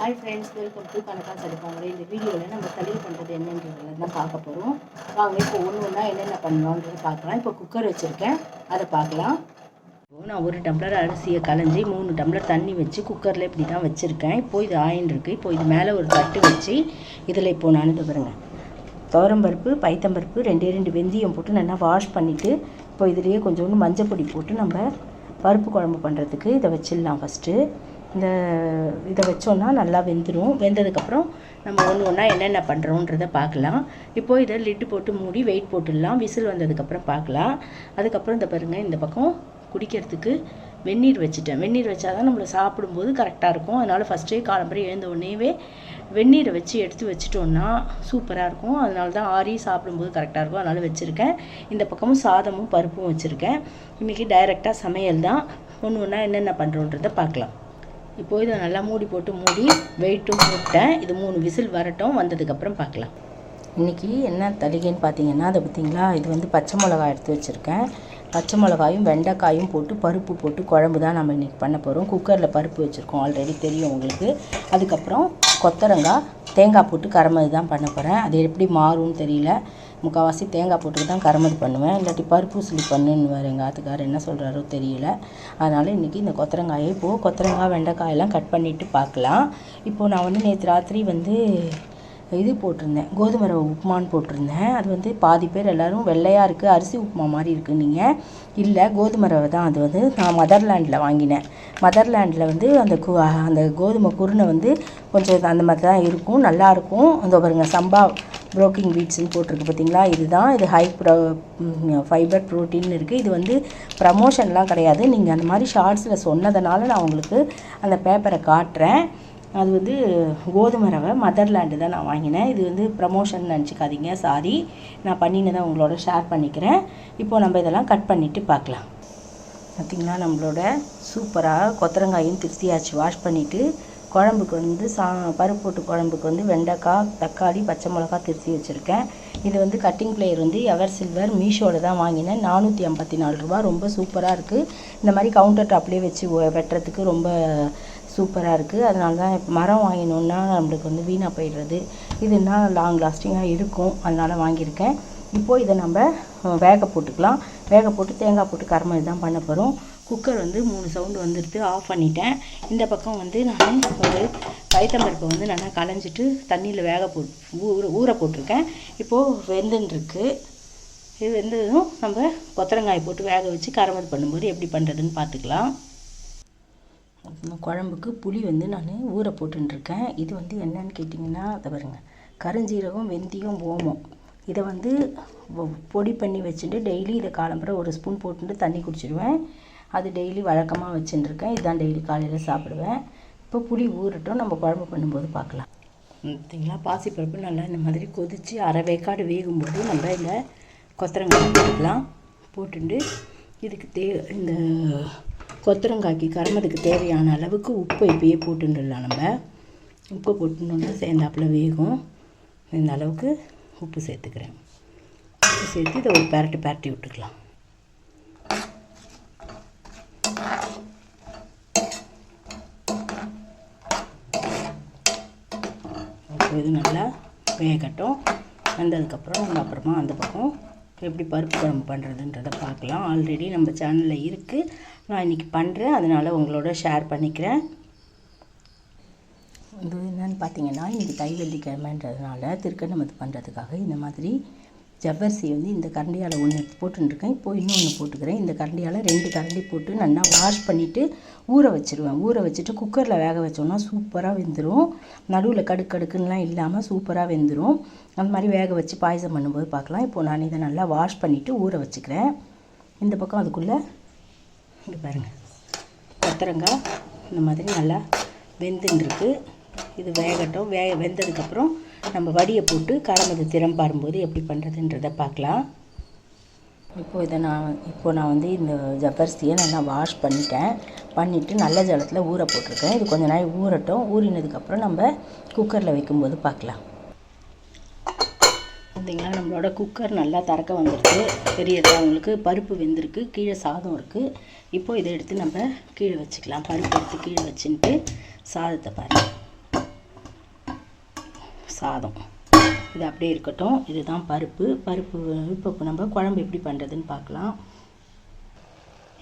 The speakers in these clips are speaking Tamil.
ஹாய் ஃப்ரெண்ட்ஸ், வெல்கம் டு கணக்கா சமைப்பாங்க. இந்த வீடியோவில் நம்ம தளிர் பண்ணுறது என்னன்றதுல தான் பார்க்க போகிறோம். வாங்க இப்போ ஒன்று ஒன்றா என்னென்ன பண்ணலான்றதை பார்க்கலாம். இப்போ குக்கர் வச்சுருக்கேன், அதை பார்க்கலாம். நான் 1 டம்ளர் அரிசியை களைஞ்சி 3 டம்ளர் தண்ணி வச்சு குக்கரில் இப்படி தான் வச்சுருக்கேன். இப்போது இது ஆயின் இருக்குது. இப்போ இது மேலே ஒரு தட்டு வச்சு இதில் இப்போது நான் பாருங்கள், துவரம்பருப்பு, பைத்தம்பருப்பு, 2 வெந்தயம் போட்டு நல்லா வாஷ் பண்ணிவிட்டு இப்போ இதுலேயே கொஞ்சோண்டு மஞ்சள் பொடி போட்டு நம்ம பருப்பு குழம்பு பண்ணுறதுக்கு இதை வச்சிடலாம். ஃபஸ்ட்டு இதை வச்சோன்னா நல்லா வெந்துடும். வெந்ததுக்கப்புறம் நம்ம ஒன்று ஒன்றா என்னென்ன பண்ணுறோன்றதை பார்க்கலாம். இப்போது இதை லிட்டு போட்டு மூடி வெயிட் போட்டுடலாம். விசில் வந்ததுக்கப்புறம் பார்க்கலாம். அதுக்கப்புறம் இந்த பாருங்கள், இந்த பக்கம் குடிக்கிறதுக்கு வெந்நீர் வச்சுட்டேன். வெந்நீர் வச்சா தான் நம்மளை சாப்பிடும்போது கரெக்டாக இருக்கும். அதனால் ஃபஸ்ட்டே காலம்பரை எழுந்த உடனேவே வெந்நீரை வச்சு எடுத்து வச்சிட்டோன்னா சூப்பராக இருக்கும். அதனால தான் ஆறி சாப்பிடும்போது கரெக்டாக இருக்கும். அதனால் வச்சுருக்கேன். இந்த பக்கமும் சாதமும் பருப்பும் வச்சுருக்கேன். இன்றைக்கி டைரெக்டாக சமையல் தான். ஒன்று ஒன்றா என்னென்ன பண்ணுறோன்றதை பார்க்கலாம். இப்போது இதை நல்லா மூடி போட்டு மூடி வெயிட்டும் போட்டேன். இது 3 விசில் வரட்டும். வந்ததுக்கப்புறம் பார்க்கலாம். இன்றைக்கி என்ன தளிகைன்னு பார்த்தீங்கன்னா, அதை பார்த்திங்களா, இது பச்சை மிளகாய் எடுத்து வச்சுருக்கேன். பச்சை மிளகாயும் வெண்டைக்காயும் போட்டு பருப்பு போட்டு குழம்பு தான் நம்ம இன்றைக்கி பண்ண போகிறோம். குக்கரில் பருப்பு வச்சுருக்கோம், ஆல்ரெடி தெரியும் உங்களுக்கு. அதுக்கப்புறம் கொத்தரங்காய் தேங்காய் போட்டு கரமது தான் பண்ண போகிறேன். அது எப்படி மாறும்னு தெரியல. முக்கால்வாசி தேங்காய் போட்டு தான் கரமது பண்ணுவேன். இல்லாட்டி பருப்பு சிலி பண்ணுன்னு எங்கள் ஆத்துக்கார் என்ன சொல்கிறாரோ தெரியல. அதனால் இன்றைக்கி இந்த கொத்தரங்காயை இப்போது கொத்தரங்காய் வெண்டைக்காயெல்லாம் கட் பண்ணிவிட்டு பார்க்கலாம். இப்போது நான் நேற்று ராத்திரி இது போட்டிருந்தேன், கோதுமை ரவை உப்புமான்னு போட்டிருந்தேன். அது பாதி பேர் எல்லோரும் வெள்ளையாக இருக்குது, அரிசி உப்புமா மாதிரி இருக்குது. நீங்கள் இல்லை, கோதுமை ரவை தான். அது நான் மதர்லேண்டில் வாங்கினேன். மதர்லேண்டில் அந்த கோதுமை குருணை கொஞ்சம் அந்த மாதிரி தான் இருக்கும், நல்லாயிருக்கும். அந்த பாருங்க, சம்பா ப்ரோக்கிங் வீட்ஸ்ன்னு போட்டிருக்கு பார்த்தீங்களா, இதுதான். இது ஹை ஃபைபர் ப்ரோட்டீன் இருக்குது. இது ப்ரமோஷன்லாம் கிடையாது. நீங்கள் அந்த மாதிரி ஷார்ட்ஸில் சொன்னதுனால நான் உங்களுக்கு அந்த பேப்பரை காட்டுறேன். அது கோதுமை ரவை மதர்லேண்டு தான் நான் வாங்கினேன். இது ப்ரமோஷன் நினச்சிக்காதீங்க, சாரி. நான் பண்ணினதை உங்களோட ஷேர் பண்ணிக்கிறேன். இப்போது நம்ம இதெல்லாம் கட் பண்ணிவிட்டு பார்க்கலாம். பார்த்திங்களா, நம்மளோட சூப்பராக கொத்தரங்காயும் திருத்தியாச்சு. வாஷ் பண்ணிவிட்டு குழம்புக்கு பருப்பு போட்டு குழம்புக்கு வெண்டைக்காய், தக்காளி, பச்சை மிளகா திருத்தி வச்சுருக்கேன். இது கட்டிங் பிளேயர் எவர் சில்வர் மீஷோவில் தான் வாங்கினேன். 454 ரூபா. ரொம்ப சூப்பராக இருக்குது. இந்த மாதிரி கவுண்டர் டாப்லேயே வச்சு வெட்டுறதுக்கு ரொம்ப சூப்பராக இருக்குது. அதனால தான் இப்போ மரம் வாங்கினோன்னா நம்மளுக்கு வீணாக போயிடுறது. இதுனா லாங் லாஸ்டிங்காக இருக்கும், அதனால் வாங்கியிருக்கேன். இப்போது இதை நம்ம வேக போட்டுக்கலாம். வேக போட்டு தேங்காய் போட்டு கரமது தான் பண்ண போகிறோம். குக்கர் 3 சவுண்டு வந்துடுது, ஆஃப் பண்ணிட்டேன். இந்த பக்கம் நான் ஒரு பைத்தம்பருப்பை நல்லா களைஞ்சிட்டு தண்ணியில் ஊற போட்டிருக்கேன். இப்போது வெந்துன்ருக்கு. இது வெந்ததும் நம்ம கொத்தரங்காய் போட்டு வேக வச்சு கரமது பண்ணும்போது எப்படி பண்ணுறதுன்னு பார்த்துக்கலாம். குழம்புக்கு புளி நான் ஊற போட்டுருக்கேன். இது என்னன்னு கேட்டிங்கன்னா, அதை பாருங்கள், கருஞ்சீரகம், வெந்தயம், ஓமம் இதை பொடி பண்ணி வச்சுட்டு டெய்லி இதை காலம்புற 1 ஸ்பூன் போட்டுட்டு தண்ணி குடிச்சிடுவேன். அது டெய்லி வழக்கமாக வச்சுட்டுருக்கேன். இதுதான் டெய்லி காலையில் சாப்பிடுவேன். இப்போ புளி ஊறட்டும், நம்ம குழம்பு பண்ணும்போது பார்க்கலாம். பார்த்தீங்களா, பாசிப்பருப்பு நல்லா இந்த மாதிரி கொதித்து அரை வேக்காடு வேகும்போது நம்ம இந்த கொத்தரங்காய் போட்டுக்கலாம். போட்டுட்டு இதுக்கு இந்த கொத்தரங்காய்க்கு கரமதுக்கு தேவையான அளவுக்கு உப்பு இப்பயே போட்டுடலாம். நம்ம உப்பு போட்டுனோன்னா சேர்ந்தாப்பில் வேகும். இந்த அளவுக்கு உப்பு சேர்த்துக்கிறேன். உப்பு சேர்த்து இதை ஒரு பரட்டி விட்டுக்கலாம். இது நல்லா வேகட்டும். வந்ததுக்கப்புறம் நம்ம அப்புறமா அந்த பக்கம் எப்படி பருப்பு குழம்பு பண்ணுறதுன்றதை பார்க்கலாம். ஆல்ரெடி நம்ம சேனலில் இருக்குது. நான் இன்றைக்கி பண்ணுறேன், அதனால் உங்களோட ஷேர் பண்ணிக்கிறேன். இது என்னென்னு பார்த்தீங்கன்னா, இன்றைக்கி தை வெள்ளிக்கிழமைன்றதுனால திருக்கண்ணமது பண்ணுறதுக்காக இந்த மாதிரி ஜவ்வரிசி இந்த கரண்டியால் 1 போட்டுருக்கேன். இப்போது இன்னொன்று போட்டுக்கிறேன். இந்த கரண்டியால் 2 கரண்டி போட்டு நல்லா வாஷ் பண்ணிவிட்டு ஊற வச்சுருவேன். ஊற வச்சுட்டு குக்கரில் வேக வச்சோன்னா சூப்பராக வெந்துடும். நடுவில் கடுக்குன்னுலாம் இல்லாமல் சூப்பராக வெந்துடும். அந்த மாதிரி வேக வச்சு பாயசம் பண்ணும்போது பார்க்கலாம். இப்போது நான் இதை நல்லா வாஷ் பண்ணிவிட்டு ஊற வச்சுக்கிறேன். இந்த பக்கம் அதுக்குள்ளே இங்கே பாருங்கள், கொத்தரங்காய் இந்த மாதிரி நல்லா வெந்துருக்கு. இது வேகட்டும். வெந்ததுக்கப்புறம் நம்ம வடியை போட்டு கரமது திறம் பாரும்போது எப்படி பண்ணுறதுன்றதை பார்க்கலாம். இப்போது நான் இந்த ஜவ்வரிசியை நல்லா வாஷ் பண்ணிவிட்டு நல்ல ஜலத்தில் ஊற போட்டிருக்கேன். இது கொஞ்சம் நாள் ஊறட்டும். ஊறினதுக்கப்புறம் நம்ம குக்கரில் வைக்கும்போது பார்க்கலாம். பார்த்தீங்களா, நம்மளோட குக்கர் நல்லா திறக்க வந்துருக்கு. தெரியுது அவங்களுக்கு, பருப்பு வெந்திருக்கு, கீழே சாதம் இருக்குது. இப்போது இதை எடுத்து நம்ம கீழே வச்சுக்கலாம். பருப்பு எடுத்து கீழே வச்சுட்டு சாதத்தை பாருங்கள். சாதம். இது அப்படியே இருக்கட்டும். இதுதான் பருப்பு. இப்போ நம்ம குழம்பு எப்படி பண்ணுறதுன்னு பார்க்கலாம்.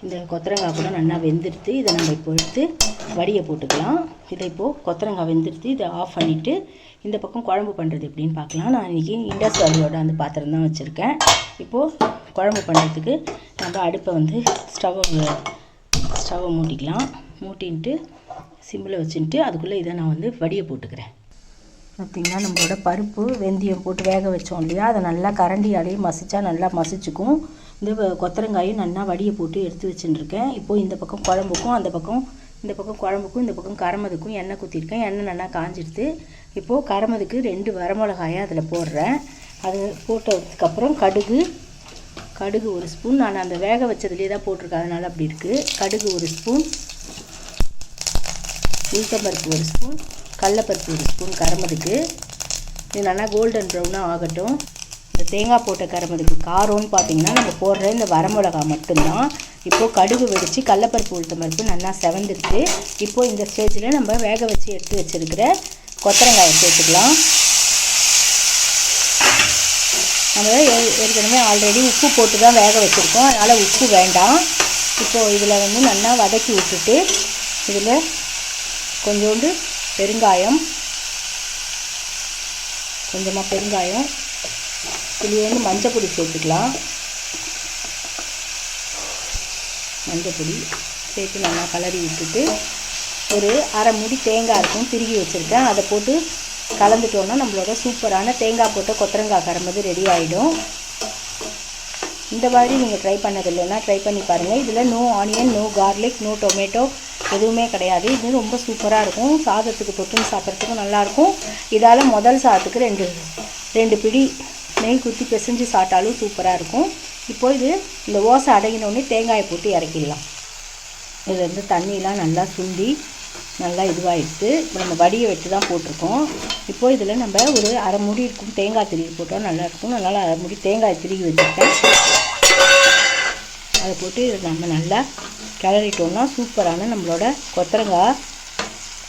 இந்த கொத்தரங்காய் கூட நல்லா வெந்துடுத்து. இதை நம்ம இப்போ எடுத்து வடியை போட்டுக்கலாம். இதை இப்போது கொத்தரங்காய் வெந்துடுத்து. இதை ஆஃப் பண்ணிவிட்டு இந்த பக்கம் குழம்பு பண்ணுறது எப்படின்னு பார்க்கலாம். நான் இன்றைக்கி இண்டஸ் வேலியோட அந்த பாத்திரம் தான் வச்சுருக்கேன். இப்போது குழம்பு பண்ணுறதுக்கு நம்ம அடுப்பை வந்து ஸ்டவ்வை மூட்டிக்கலாம். மூட்டின்ட்டு சிம்மில் வச்சுட்டு அதுக்குள்ளே இதை நான் வந்து வடியை போட்டுக்கிறேன். பார்த்திங்கன்னா நம்மளோட பருப்பு வெந்தயம் போட்டு வேக வச்சோம் இல்லையா, அதை நல்லா கரண்டியாலேயே மசிச்சா நல்லா மசிச்சுக்கும். இந்த கொத்தரங்காயும் நல்லா வடியை போட்டு எடுத்து வச்சுட்டுருக்கேன். இப்போது இந்த பக்கம் குழம்புக்கும் இந்த பக்கம் குழம்புக்கும் இந்த பக்கம் கரமதுக்கும் எண்ணெய் ஊற்றிருக்கேன். எண்ணெய் நல்லா காஞ்சிடுது. இப்போது கரமதுக்கு 2 வரமிளகாயை அதில் போடுறேன். அது போட்டதுக்கப்புறம் கடுகு 1 ஸ்பூன். நான் அந்த வேக வச்சதுலேயே தான் போட்டிருக்கேன், அதனால் அப்படி இருக்குது. கடுகு 1 ஸ்பூன், உளுத்தம்பருப்பு 1 ஸ்பூன், கடலைப்பருப்பு 1 ஸ்பூன் கரமதுக்கு. இது நல்லா கோல்டன் ப்ரௌனாக ஆகட்டும். இந்த தேங்காய் போட்ட கரமதுக்கு காரம்னு பார்த்தீங்கன்னா நம்ம போடுற இந்த வரமிளகா மட்டும்தான். இப்போது கடுகு வெடித்து கடலைப்பருப்பு உளுத்தம்பருப்பு நல்லா செவந்துடுது. இப்போது இந்த ஸ்டேஜில் நம்ம வேக வச்சு எடுத்து வச்சுருக்கிற கொத்தரங்காயை சேர்த்துக்கலாம். நம்ம ஏற்கனவே ஆல்ரெடி உப்பு போட்டு தான் வேக வச்சுருக்கோம், அதனால் உப்பு வேண்டாம். இப்போது இதில் வந்து நல்லா வதக்கி விட்டுட்டு இதில் கொஞ்சோண்டு கொஞ்சமாக பெருங்காயம், இதுலேயே மஞ்சள் பொடி சேர்த்துக்கலாம். மஞ்சள் பொடி சேர்த்து நல்லா கலரி விட்டுட்டு ஒரு அரை மூடி தேங்காய் இருக்கும் திருகி வச்சுருக்கேன், அதை போட்டு கலந்துட்டோன்னா நம்மளோட சூப்பரான தேங்காய் போட்ட கொத்தரங்காய் கரமது ரெடி ஆகிடும். இந்த மாதிரி நீங்கள் ட்ரை பண்ணதில்லைன்னா ட்ரை பண்ணி பாருங்கள். இதில் no onion, no garlic, no tomato எதுவுமே கிடையாது. இது ரொம்ப சூப்பராக இருக்கும். சாதத்துக்கு தொட்டுன்னு சாப்பிட்றதுக்கும் நல்லாயிருக்கும். இதால் முதல் சாதத்துக்கு ரெண்டு பிடி நெய் குத்தி பிசைஞ்சு சாப்பிட்டாலும் சூப்பராக இருக்கும். இப்போது இந்த ஓசை அடங்கினோடனே தேங்காயை போட்டு இறக்கிடலாம். இதுலேருந்து தண்ணியெலாம் நல்லா சுண்டி நல்லா இதுவாகிடுது. இப்போ நம்ம வடியை வெட்டு தான் போட்டிருக்கோம். இப்போது இதில் நம்ம ஒரு அரை மூடி இருக்கும் தேங்காய் திருவி போட்டால் நல்லாயிருக்கும். அதனால் அரை மூடி தேங்காய் திருவி வச்சுருக்கேன். அதை போட்டு நம்ம நல்லா கிளறிட்டோம்னா சூப்பரான நம்மளோட கொத்தரங்காய்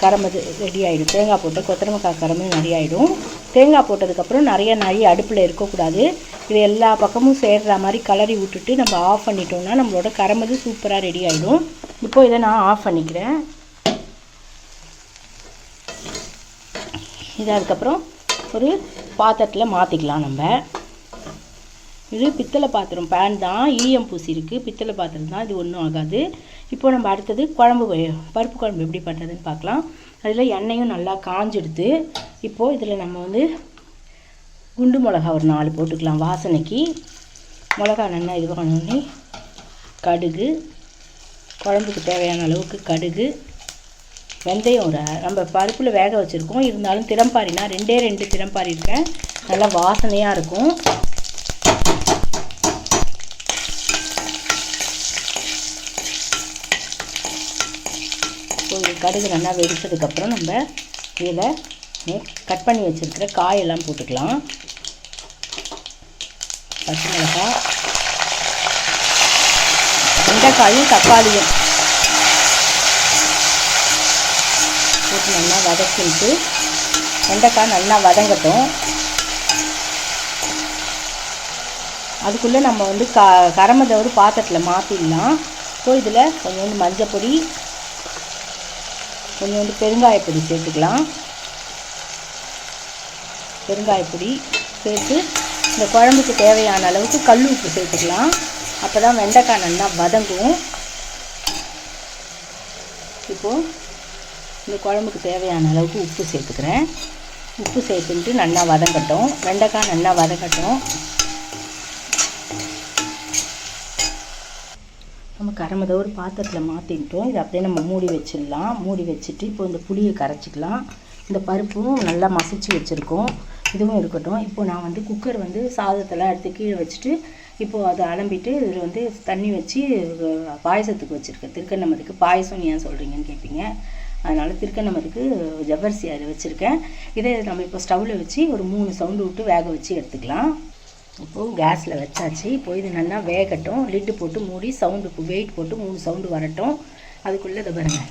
கரமது ரெடி ஆகிடும். தேங்காய் போட்டு கொத்தரங்காய் கரமது ரெடி ஆகிடும். தேங்காய் போட்டதுக்கப்புறம் நிறைய அடுப்பில் இருக்கக்கூடாது. இது எல்லா பக்கமும் சேர்கிற மாதிரி கலரி விட்டுட்டு நம்ம ஆஃப் பண்ணிட்டோம்னா நம்மளோட கரமது சூப்பராக ரெடி ஆகிடும். இப்போது இதை நான் ஆஃப் பண்ணிக்கிறேன். இதை அதுக்கப்புறம் ஒரு பாத்திரத்தில் மாற்றிக்கலாம். நம்ம இது பித்தளை பாத்திரம், பேன் தான், ஈயம் பூசி இருக்குது. பித்தளை பாத்திரம் தான், இது ஒன்றும் ஆகாது. இப்போது நம்ம அடுத்தது பருப்பு குழம்பு எப்படி பண்ணுறதுன்னு பார்க்கலாம். அதில் எண்ணெயும் நல்லா காஞ்சிடுது. இப்போது இதில் நம்ம வந்து குண்டு மிளகா ஒரு 4 போட்டுக்கலாம் வாசனைக்கு. மிளகா நல்லா இது பண்ணோடனே கடுகு, குழம்புக்கு தேவையான அளவுக்கு கடுகு, வெந்தயம் நம்ம பருப்பில் வேக வச்சுருக்கோம். இருந்தாலும் திறம்பாரினா 2 திறம்பாரி இருக்கேன், நல்லா வாசனையாக இருக்கும். கடுகு நல்லா வெடித்ததுக்கப்புறம் நம்ம இதில் கட் பண்ணி வச்சுருக்கிற காயெல்லாம் போட்டுக்கலாம். பச்சை மிளகாய், வெண்டைக்காயும் தக்காளியும் போட்டு நல்லா வதக்கிட்டு வெண்டைக்காய் நல்லா வதங்கட்டும். அதுக்குள்ளே நம்ம வந்து கரமதை ஒரு பாத்திரத்தில் மாற்றிடலாம். ஸோ இதில் கொஞ்சோண்டு மஞ்சள் பொடி, கொஞ்சோண்டு பெருங்காயப்பொடி சேர்த்துக்கலாம். பெருங்காயப்பொடி சேர்த்து இந்த குழம்புக்கு தேவையான அளவுக்கு கல் உப்பு சேர்த்துக்கலாம். அப்போ தான் வெண்டைக்காய் நல்லா வதங்கும். இப்போது இந்த குழம்புக்கு தேவையான அளவுக்கு உப்பு சேர்த்துக்கிறேன். உப்பு சேர்த்துட்டு நல்லா வதங்கட்டும். வெண்டைக்காய் நல்லா வதங்கட்டும். நம்ம கரமதை ஒரு பாத்திரத்தில் மாற்றிக்கிட்டோம். இதை அப்படியே நம்ம மூடி வச்சிடலாம். மூடி வச்சுட்டு இப்போ இந்த புளியை கரைச்சிக்கலாம். இந்த பருப்பும் நல்லா மசிச்சு வச்சுருக்கோம், இதுவும் இருக்கட்டும். இப்போது நான் வந்து குக்கர் வந்து சாதத்தெல்லாம் எடுத்து கீழே வச்சுட்டு இப்போது அதை அலம்பிட்டு இதில் வந்து தண்ணி வச்சு பாயசத்துக்கு வச்சுருக்கேன். திருக்கண்ணமதுக்கு பாயசம் ஏன் சொல்கிறீங்கன்னு கேட்பீங்க. அதனால் திருக்கண்ணமதுக்கு ஜவ்வரிசி அதில் வச்சுருக்கேன். இதை நம்ம இப்போ ஸ்டவ்வில் வச்சு ஒரு 3 சவுண்டு விட்டு வேக வச்சு எடுத்துக்கலாம். இப்போது கேஸில் வச்சாச்சு. இப்போ இது நல்லா வேகட்டும். லிட்டு போட்டு மூடி சவுண்டுக்கு வெயிட் போட்டு 3 சவுண்டு வரட்டும். அதுக்குள்ளே இதை பாருங்கள்,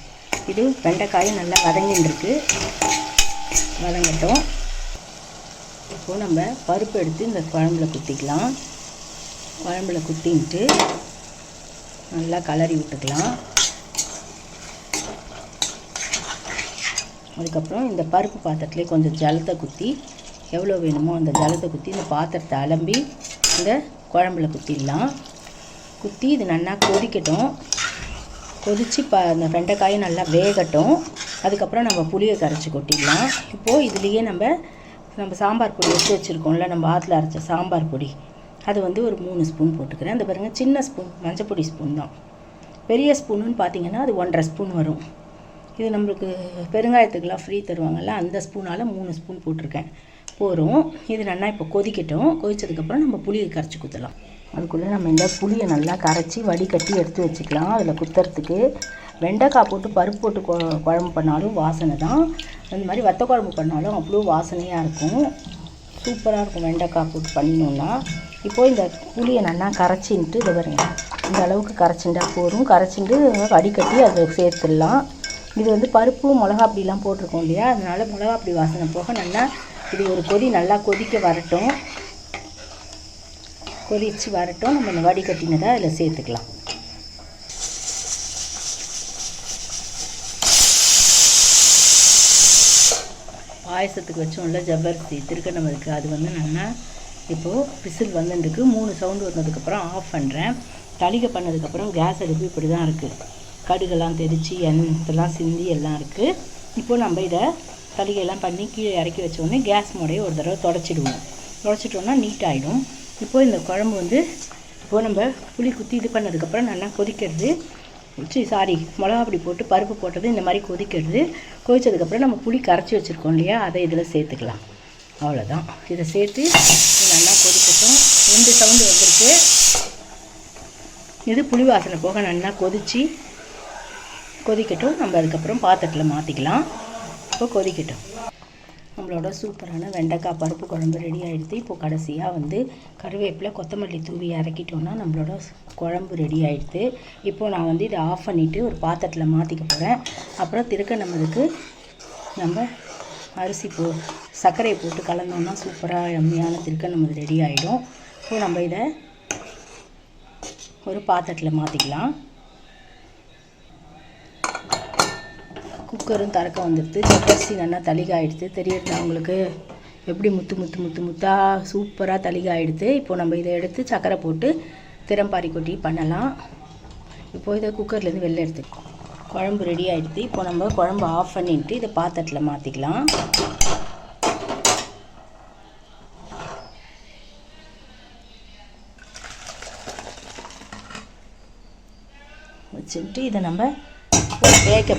இது வெண்டைக்காயும் நல்லா வதங்கின்னு வதங்கட்டும். இப்போது நம்ம பருப்பு எடுத்து இந்த குழம்புல குத்திக்கலாம். குழம்புல குத்தின்ட்டு நல்லா கலரி விட்டுக்கலாம். அதுக்கப்புறம் இந்த பருப்பு பாத்திரத்துலேயே கொஞ்சம் ஜலத்தை குத்தி, எவ்வளோ வேணுமோ அந்த ஜலத்தை குத்தி இந்த பாத்திரத்தை அலம்பி இந்த குழம்புல குத்திடலாம். குத்தி இது நல்லா கொதிக்கட்டும். கொதித்து அந்த வெண்டைக்காயும் நல்லா வேகட்டும். அதுக்கப்புறம் நம்ம புளியை கரைச்சி கொட்டிடலாம். இப்போது இதுலேயே நம்ம சாம்பார் பொடி எடுத்து வச்சுருக்கோம்ல, நம்ம ஆற்றுல அரைச்ச சாம்பார் பொடி, அது வந்து ஒரு 3 ஸ்பூன் போட்டுக்கிறேன். அந்த பாருங்கள், சின்ன ஸ்பூன் மஞ்சப்பொடி ஸ்பூன் தான். பெரிய ஸ்பூனுன்னு பார்த்தீங்கன்னா அது 1.5 ஸ்பூன் வரும். இது நம்மளுக்கு பெருங்காயத்துக்கெலாம் ஃப்ரீ தருவாங்கள்ல, அந்த ஸ்பூனால் 3 ஸ்பூன் போட்டிருக்கேன். போகிறோம். இது நல்லா இப்போ கொதிக்கட்டும். கொதித்ததுக்கப்புறம் நம்ம புளியை கரைச்சி குத்தலாம். அதுக்குள்ளே நம்ம இந்த புளியை நல்லா கரைச்சி வடிகட்டி எடுத்து வச்சுக்கலாம். அதில் குத்துறதுக்கு வெண்டைக்காய் போட்டு பருப்பு போட்டு குழம்பு பண்ணாலும் வாசனை தான். அந்த மாதிரி வத்த குழம்பு பண்ணாலும் அவ்வளோ வாசனையாக இருக்கும். சூப்பராக இருக்கும் வெண்டைக்காய் போட்டு பண்ணினோன்னா. இப்போது இந்த புளியை நல்லா கரைச்சின்ட்டு இதை பாருங்க, இந்த அளவுக்கு கரைச்சிண்டா போதும். கரைச்சிட்டு வடிகட்டி அதை சேர்த்துடலாம். இது வந்து பருப்பு மிளகா அப்படிலாம் போட்டிருக்கோம் இல்லையா, அதனால் மிளகா அப்படி வாசனை போக நல்லா இது ஒரு கொதி நல்லா கொதிக்க வரட்டும். கொதித்து வரட்டும். நம்ம இந்த வடிகட்டினதை அதில் சேர்த்துக்கலாம். பாயசத்துக்கு வச்சோம்ல ஜவ்வரிசி திருக்கணமதுக்கு, அது வந்து நல்லா இப்போது விசில் வந்துருக்கு. 3 சவுண்டு வந்ததுக்கப்புறம் ஆஃப் பண்ணுறேன். தளிகை பண்ணதுக்கப்புறம் கேஸ் அடுப்பு இப்படி தான் இருக்குது. கடுகெல்லாம் தெரித்து எண்ணெய் சிந்தி எல்லாம் இருக்குது. இப்போது நம்ம இதை தளிகையெல்லாம் பண்ணி கீழே இறக்கி வச்சோடனே கேஸ் மூடையை ஒரு தடவை தொடச்சிடுவோம். தொடச்சிட்டோன்னா நீட்டாகிடும். இப்போது இந்த குழம்பு வந்து இப்போது நம்ம புளி குத்தி இது பண்ணதுக்கப்புறம் நல்லா கொதிக்கிறது. மிளகா பொடி போட்டு பருப்பு போட்டது இந்த மாதிரி கொதிக்கிறது. கொதித்ததுக்கப்புறம் நம்ம புளி கரைச்சி வச்சுருக்கோம் இல்லையா, அதை இதில் சேர்த்துக்கலாம். அவ்வளோதான். இதை சேர்த்து நல்லா கொதிக்கட்டும். 2 சவுண்டு வந்திருக்கு. இது புளி வாசனை போக நல்லா கொதிக்கட்டும். நம்ம அதுக்கப்புறம் பாத்திரத்தில் மாற்றிக்கலாம். இப்போ கொதிக்கட்டும். நம்மளோட சூப்பரான வெண்டைக்காய் பருப்பு குழம்பு ரெடி ஆகிடுது. இப்போது கடைசியாக வந்து கருவேப்பிலை கொத்தமல்லி தூவி இறக்கிட்டோன்னா நம்மளோட குழம்பு ரெடி ஆகிடுது. இப்போது நான் வந்து இதை ஆஃப் பண்ணிவிட்டு ஒரு பாத்திரத்தில் மாற்றிக்க போகிறேன். அப்புறம் திருக்கணமதுக்கு நம்ம அரிசி சர்க்கரையை போட்டு கலந்தோன்னா சூப்பராக எம்மையான திருக்கணமது ரெடி ஆகிடும். இப்போது நம்ம இதை ஒரு பாத்திரத்தில் மாற்றிக்கலாம். குக்கரும் திறக்க வந்துடுது. சக்கரிசி நல்லா தளிகாயிடுது. தெரியுது அவங்களுக்கு எப்படி முத்தாக சூப்பராக தளிகாயிடுது. இப்போது நம்ம இதை எடுத்து சக்கரை போட்டு திறம்பாரி கொட்டி பண்ணலாம். இப்போது இதை குக்கர்லேருந்து வெளில எடுத்துக்கலாம். குழம்பு ரெடி ஆகிடுது. இப்போ நம்ம குழம்பு ஆஃப் பண்ணிட்டு இதை பாத்திரத்தில் மாற்றிக்கலாம். வச்சுட்டு இதை நம்ம வேக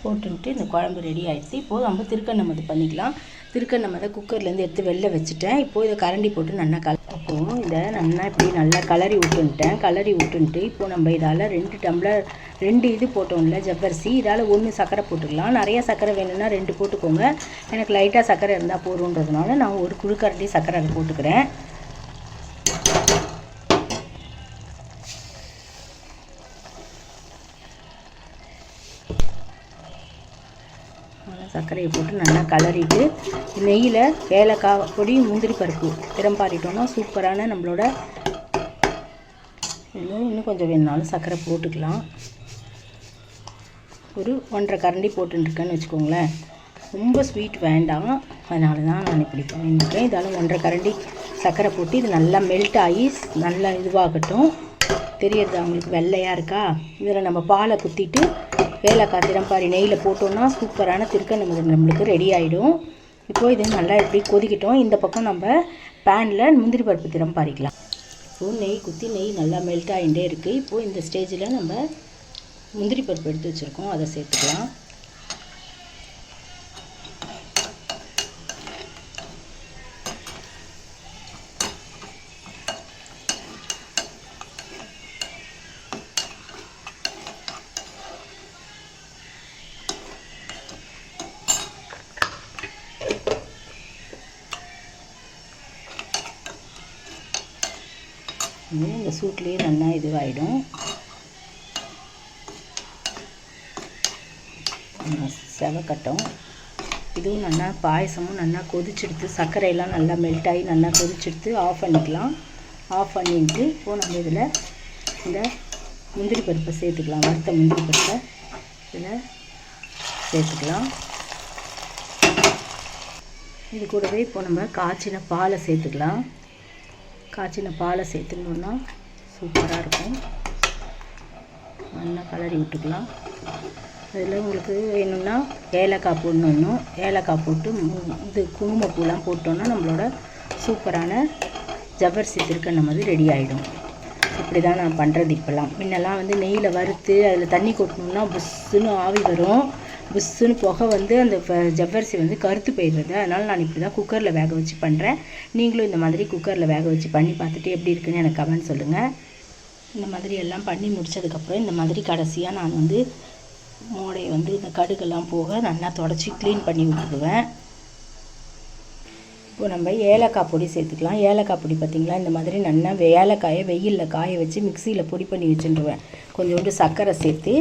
போட்டுட்டு இந்த குழம்பு ரெடி ஆகிடுச்சு. இப்போது நம்ம திருக்கணமது பண்ணிக்கலாம். திருக்கணமதை குக்கர்லேருந்து எடுத்து வெளில வச்சுட்டேன். இப்போது இதை கரண்டி போட்டு நல்லா அப்போது இதை இப்படி நல்லா கலரி விட்டுன்ட்டு இப்போது நம்ம இதால் 2 டம்ளர் 2 இது போட்டோம்ல ஜவ்வரிசி, இதால் 1 சர்க்கரை போட்டுக்கலாம். நிறைய சர்க்கரை வேணும்னா 2 போட்டுக்கோங்க. எனக்கு லைட்டாக சர்க்கரை இருந்தால் போதுன்றதுனால நான் ஒரு குழுக்கரண்டி சர்க்கரை அதை போட்டுக்கிறேன். சர்க்கரையை போட்டு நல்லா கலரிட்டு நெய்யில் ஏலக்காய் பொடி முந்திரி பருப்பு திறம்பாரிட்டோம்னா சூப்பரான நம்மளோட இன்னும் கொஞ்சம் வேணுனாலும் சர்க்கரை போட்டுக்கலாம். ஒரு 1.5 கரண்டி போட்டுருக்கேன்னு வச்சுக்கோங்களேன். ரொம்ப ஸ்வீட் வேண்டாம், அதனால தான் நான் இப்படி பண்ணியிருக்கேன். இதால் 1.5 கரண்டி சர்க்கரை போட்டு இது நல்லா மெல்ட் ஆகி நல்லா இதுவாகட்டும். தெரியறது அவங்களுக்கு வெள்ளையாக இருக்கா. இதில் நம்ம பாலை குத்திட்டு ஏலக்காய் திறம்பாரி நெய்யில் போட்டோன்னா சூப்பரான திருக்கணமது நம்மளுக்கு ரெடி ஆகிடும். இப்போது இது நல்லா இப்படி கொதிக்கட்டும். இந்த பக்கம் நம்ம பேனில் முந்திரி பருப்பு திறம்பாரிக்கலாம். இப்போது நெய் குத்தி நெய் நல்லா மெல்ட் ஆகிட்டே இருக்குது. இப்போது இந்த ஸ்டேஜில் நம்ம முந்திரி பருப்பு எடுத்து வச்சுருக்கோம், அதை சேர்த்துக்கலாம். இந்த சூட்லேயே நல்லா இதுவாகிடும். செவக்கட்டும். இதுவும் நல்லா பாயசமும் நல்லா கொதிச்செடுத்து சர்க்கரையெல்லாம் நல்லா மெல்ட் ஆகி நல்லா கொதிச்செடுத்து ஆஃப் பண்ணிக்கலாம். ஆஃப் பண்ணிட்டு இப்போது நம்ம இதில் இந்த முந்திரி பருப்பை சேர்த்துக்கலாம். வறுத்த முந்திரி பருப்பை இதில் சேர்த்துக்கலாம். இது கூடவே இப்போ நம்ம காய்ச்சின பாலை சேர்த்துக்கலாம். காய்ச்சின பாலை சேர்த்துக்கணுன்னா சூப்பராக இருக்கும். நல்லா கலரி விட்டுக்கலாம். அதில் உங்களுக்கு வேணும்னா ஏலக்காய் போடணும். ஏலக்காய் போட்டு இது குங்குமப்பூலாம் போட்டோன்னா நம்மளோட சூப்பரான ஜவ்வரிசி திருக்கண்ண மாதிரி ரெடி ஆகிடும். இப்படி தான் நான் பண்ணுறது இப்போல்லாம். முன்னெல்லாம் வந்து நெய்யில் வறுத்து அதில் தண்ணி கொட்டணுன்னா புஷ்ஷுன்னு ஆவி வரும். புஷ்ஷுன்னு புகை வந்து அந்த ஜவ்வரிசி வந்து கருத்து போயிடுறது. அதனால் நான் இப்படி தான் குக்கரில் வேக வச்சு பண்ணுறேன். நீங்களும் இந்த மாதிரி குக்கரில் வேக வச்சு பண்ணி பார்த்துட்டு எப்படி இருக்குன்னு எனக்கு கமெண்ட் சொல்லுங்கள். இந்த மாதிரி எல்லாம் பண்ணி முடித்ததுக்கப்புறம் இந்த மாதிரி கடைசியாக நான் வந்து மூடையை வந்து இந்த கடுகெல்லாம் போக நல்லா தொடச்சி க்ளீன் பண்ணி விட்டுடுவேன். இப்போ நம்ம ஏலக்காய் பொடி சேர்த்துக்கலாம். ஏலக்காய் பொடி பார்த்திங்களா, இந்த மாதிரி நல்லா ஏலக்காயை வெயிலில் காய வச்சு மிக்சியில் பொடி பண்ணி வச்சுருவேன். கொஞ்சோண்டு சர்க்கரை சேர்த்து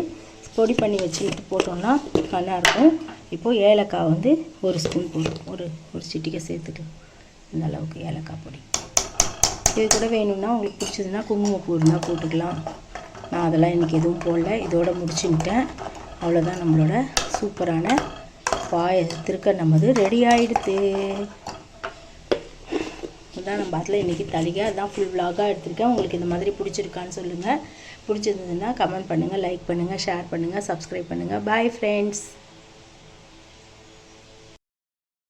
பொடி பண்ணி வச்சுட்டு போட்டோம்னா நல்லாயிருக்கும். இப்போது ஏலக்காய் வந்து ஒரு ஸ்பூன் போடும், ஒரு சிட்டிகை சேர்த்துக்கலாம். இந்த அளவுக்கு ஏலக்காய் பொடி. இது கூட வேணும்னா உங்களுக்கு பிடிச்சதுன்னா குங்குமப்பூ இருந்தால் போட்டுக்கலாம். நான் அதெல்லாம் இன்றைக்கி எதுவும் போடல. இதோட முடிச்சுக்கிட்டேன். அவ்வளோதான், நம்மளோட சூப்பரான திருக்கண்ண மாதிரி ரெடி ஆகிடுது. இதுதான் நம்ம அதில் இன்றைக்கி தளிகை. அதுதான் ஃபுல் விலாகாக எடுத்திருக்கேன். உங்களுக்கு இந்த மாதிரி பிடிச்சிருக்கான்னு சொல்லுங்கள். பிடிச்சிருந்ததுன்னா கமெண்ட் பண்ணுங்கள், லைக் பண்ணுங்கள், ஷேர் பண்ணுங்கள், சப்ஸ்கிரைப் பண்ணுங்கள். Bye friends.